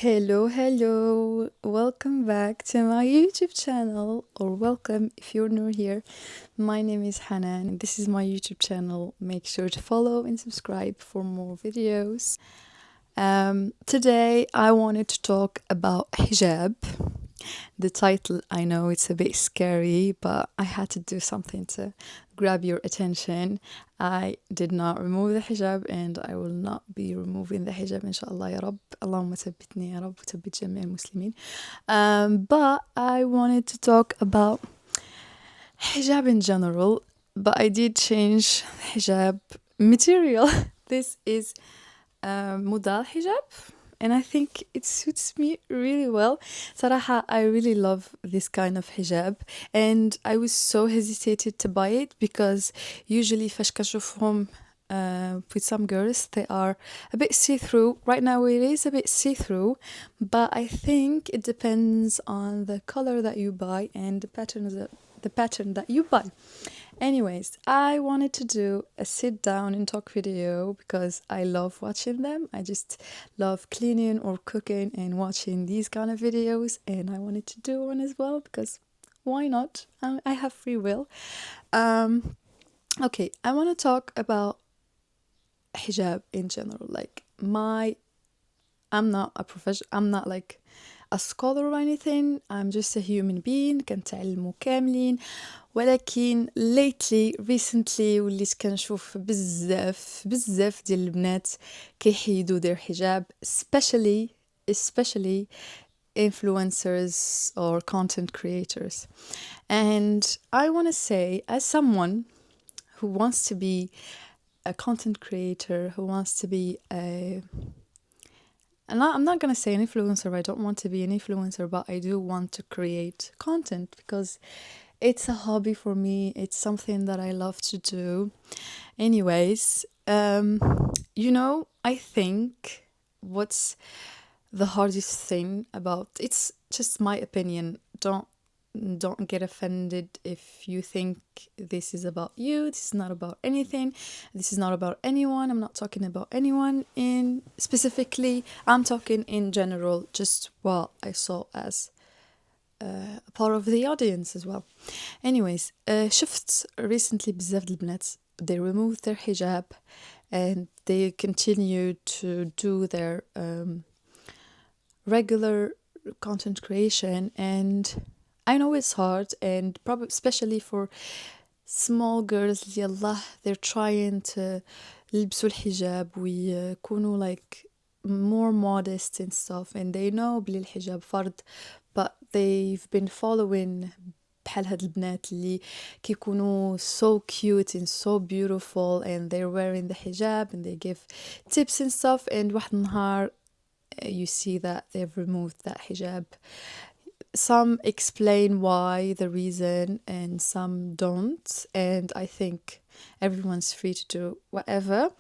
Hello. Welcome back to my YouTube channel, or welcome if you're new here. My name is Hanan. This is my YouTube channel. Make sure to follow and subscribe for more videos. Today, I wanted to talk about hijab. The title, I know it's a bit scary, but I had to do something to grab your attention. I did not remove the hijab and I will not be removing the hijab inshallah ya Rabb. اللهم ثبتني يا رب وثبت جميع المسلمين. But I wanted to talk about hijab in general, but I did change hijab material. This is modal hijab, and I think it suits me really well. Saraha, I really love this kind of hijab, and I was so hesitated to buy it because usually فاش كنشوفهم with some girls they are a bit see-through. Right now it is a bit see-through, but I think it depends on the color that you buy and the pattern that you buy. Anyways, I wanted to do a sit down and talk video because I love watching them. I just love cleaning or cooking and watching these kind of videos, and I wanted to do one as well because why not? I have free will. Okay, I want to talk about hijab in general. Like I'm not a professional. I'm not like a scholar or anything. I'm just a human being. كنتعلموا كاملين. ولكن recently وليت كنشوف بزاف ديال البنات كيحيدوا their hijab, especially influencers or content creators. And I want to say, as someone who wants to be a content creator, who wants to be I'm not going to say an influencer. I don't want to be an influencer, but I do want to create content because it's a hobby for me. It's something that I love to do. Anyways, I think what's the hardest thing about it's just my opinion. Don't get offended if you think this is about you. This is not about anything. This is not about anyone. I'm not talking about anyone in specifically. I'm talking in general, just what I saw as a part of the audience as well. Anyways, شفت recently بزاف د البنات they removed their hijab and they continue to do their regular content creation, and I know it's hard, and probably especially for small girls يلا they're trying to يلبسوا الحجاب ويكونوا like more modest and stuff, and they know بلي الحجاب فرض, but they've been following بحال هاد البنات اللي كيكونوا so cute and so beautiful and they're wearing the hijab and they give tips and stuff, and واحد النهار you see that they've removed that hijab. Some explain why, the reason, and some don't, and I think everyone's free to do whatever.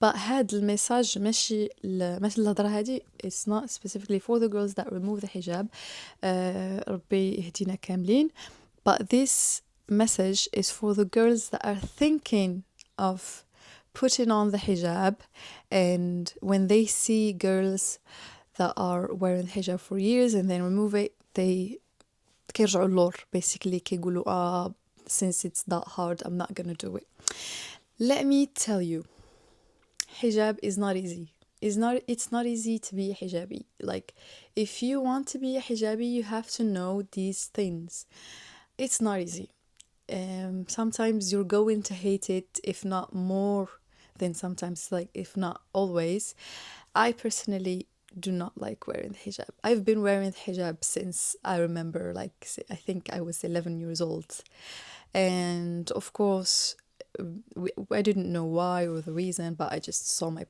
But هاد المساج ماشي الهضرة هادي, it's not specifically for the girls that remove the hijab. ربي يهدينا كاملين. But this message is for the girls that are thinking of putting on the hijab, and when they see girls that are wearing hijab for years and then remove it, they كيرجعوا اللور, basically كيقولوا since it's that hard I'm not gonna do it. Let me tell you, hijab is not easy. It's not easy to be a hijabi. Like, if you want to be a hijabi, you have to know these things. It's not easy. Sometimes you're going to hate it, if not more than sometimes, like if not always. I personally do not like wearing the hijab. I've been wearing the hijab since I remember, like I think I was 11 years old. And of course, I didn't know why or the reason, but I just saw my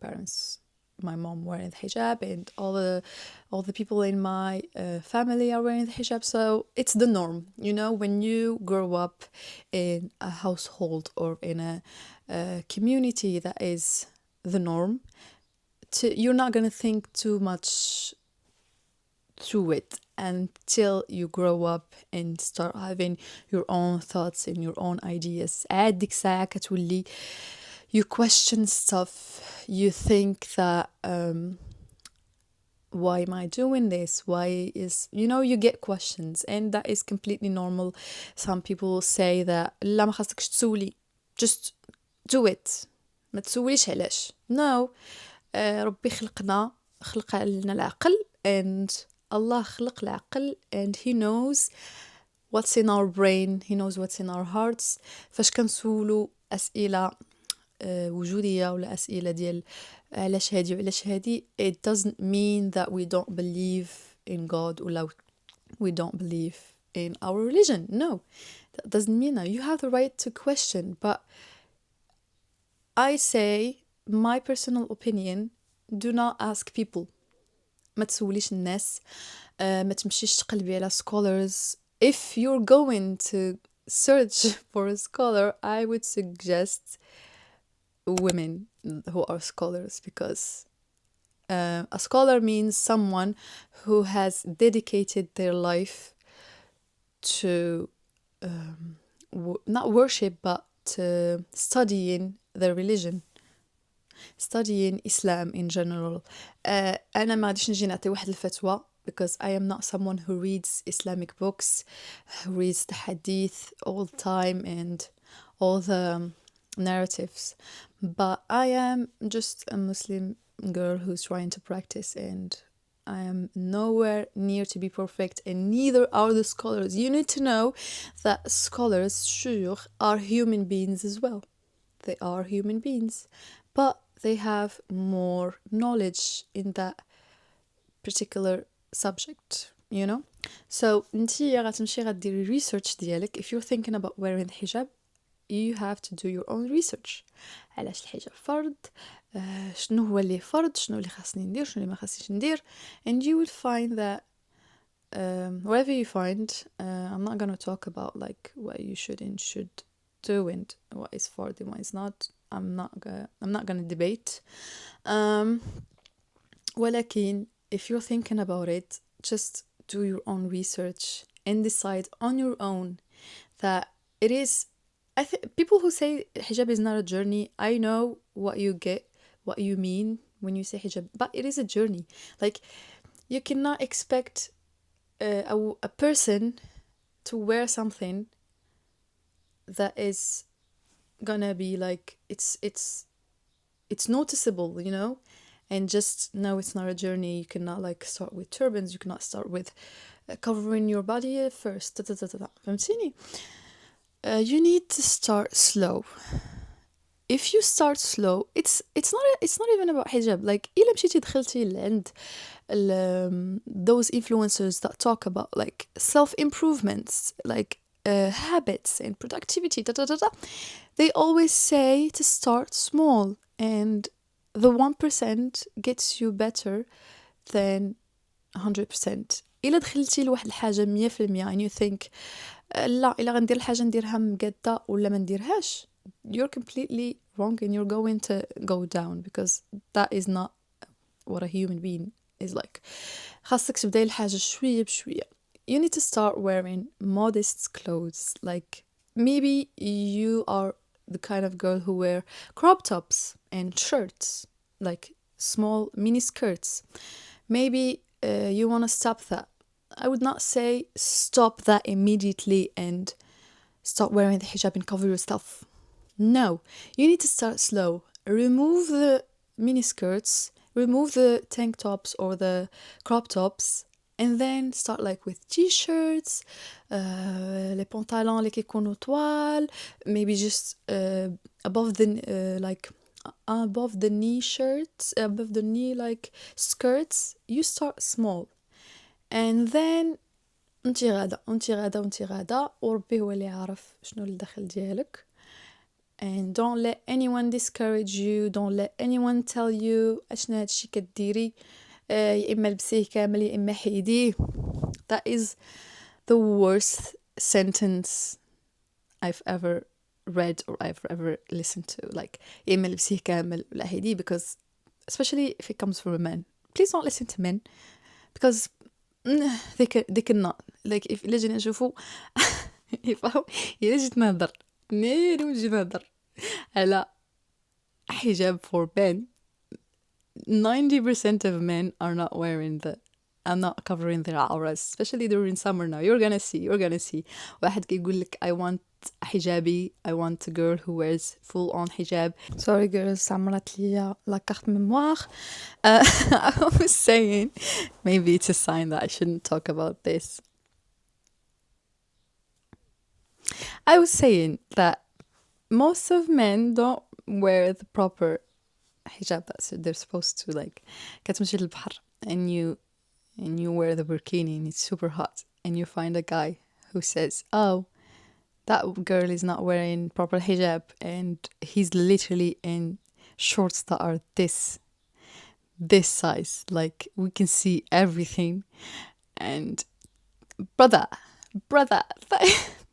mom wearing the hijab, and all the people in my family are wearing the hijab, so it's the norm. When you grow up in a household or in a community that is the norm, you're not going to think too much through it until you grow up and start having your own thoughts and your own ideas. عاد ديك الساعة كتولي you question stuff. You think that why am I doing this? Why is, you get questions, and that is completely normal. Some people say that لا ما خاصكش تسولي, just do it, ما تسوليش علاش. No, ربي خلق لنا العقل, and Allah خلق العقل, and he knows what's in our brain, he knows what's in our hearts. فاش كنسولو أسئلة وجودية ولا أسئلة ديال علاش هادي وعلاش هادي, it doesn't mean that we don't believe in God or we don't believe in our religion. No, that doesn't mean that. You have the right to question, but I say, my personal opinion, do not ask people. ما تسوليش الناس, ما تمشيش تقلبي على scholars. If you're going to search for a scholar, I would suggest women who are scholars, because a scholar means someone who has dedicated their life to not worship, but to studying the religion, studying Islam in general. أنا ما غاديش نجي نعطي واحد الفتوى, because I am not someone who reads Islamic books, who reads the hadith all the time and all the narratives. But I am just a Muslim girl who's trying to practice, and I am nowhere near to be perfect, and neither are the scholars. You need to know that scholars, shuyukh, are human beings as well. They are human beings, but they have more knowledge in that particular subject, So انتي غتمشي غديري research ديالك. If you're thinking about wearing the hijab, you have to do your own research. علاش الحجاب فرض, شنو هو اللي فرض, شنو اللي خاصني ندير, شنو اللي ما خاصنيش ندير, and you will find that whatever you find, I'm not gonna talk about like what you should do and what is فرض and what is not. I'm not gonna debate. ولكن if you're thinking about it, just do your own research and decide on your own that it is. I think people who say hijab is not a journey, I know what you mean when you say hijab, but it is a journey. Like, you cannot expect a person to wear something that is gonna be like it's noticeable, and just no, it's not a journey. You cannot like start with turbans, you cannot start with covering your body first. فهمتيني? You need to start slow. If you start slow, it's not even about hijab. Like, إلا مشيتي دخلتي لعند those influencers that talk about like self-improvements, like habits and productivity, they always say to start small, and the 1% gets you better than 100%. إلا دخلتي لواحد الحاجة 100% and you think لا إلا غندير الحاجة نديرها مقادة ولا ما نديرهاش, you're completely wrong and you're going to go down, because that is not what a human being is like. خاصك تبداي الحاجة شوية بشوية. You need to start wearing modest clothes. Like, maybe you are the kind of girl who wear crop tops and shirts, like small mini skirts. Maybe you want to stop that. I would not say stop that immediately and start wearing the hijab and cover yourself. No, you need to start slow. Remove the mini skirts, remove the tank tops or the crop tops, and then start like with t-shirts, les pantalons اللي كيكونوا طوال, maybe just above the knee shirts, above the knee like skirts. You start small, and then انتي غادا وربي هو اللي عارف شنو اللي داخل ديالك. And don't let anyone discourage you, don't let anyone tell you اشنا هادشي كديري, يا اما لبسيه كامل يا اما حيديه. That is the worst sentence I've ever read or I've ever listened to. Like, يا اما لبسيه كامل ولا حيديه, because especially if it comes from a man, please don't listen to men, because they cannot. Like, if إلا جينا نشوفو يفهم إلا جيت نهضر نجي نهضر على حجاب for men, 90% of men are not wearing are not covering their auras, especially during summer now. You're gonna see. واحد كيقول لك I want hijabi, I want a girl who wears full on hijab. Sorry girls, عمرت لي la carte mémoire. I was saying, maybe it's a sign that I shouldn't talk about this. I was saying that most of men don't wear the proper hijab that they're supposed to, like كتمشي للبحر and you wear the burkini and it's super hot and you find a guy who says, oh, that girl is not wearing proper hijab, and he's literally in shorts that are this size, like we can see everything. And brother, that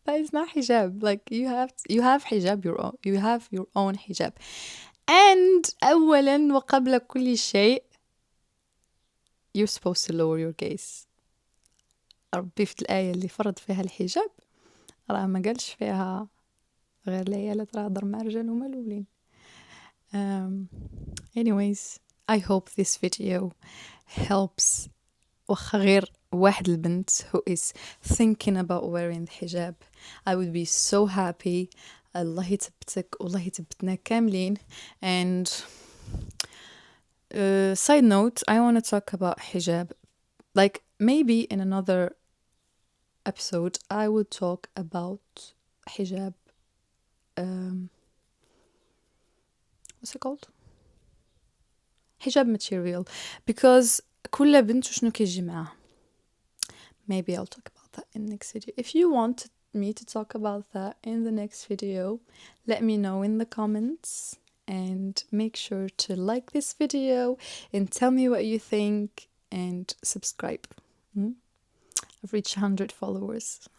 is not hijab. Like you have hijab, you have your own hijab. And أولا وقبل كل شيء, you're supposed to lower your gaze. ربي في الآية اللي فرض فيها الحجاب راه ما قالش فيها غير العيالات راه هضر مع رجال هما الأولين. Anyways, I hope this video helps وخا غير واحد البنت who is thinking about wearing the hijab. I would be so happy. الله يثبتك والله يثبتنا كاملين. And side note, I want to talk about hijab. Like maybe in another episode I would talk about hijab. What's it called? Hijab material, because كل بنت وشنو كيجي معاها. Maybe I'll talk about that in the next video. If you want me to talk about that in the next video, let me know in the comments, and make sure to like this video and tell me what you think, and subscribe. I've reached 100 followers.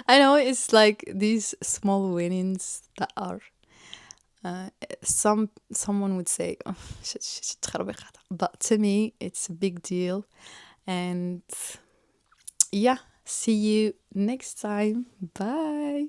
I know it's like these small winnings that are someone would say, oh, but to me it's a big deal. And yeah, see you next time. Bye.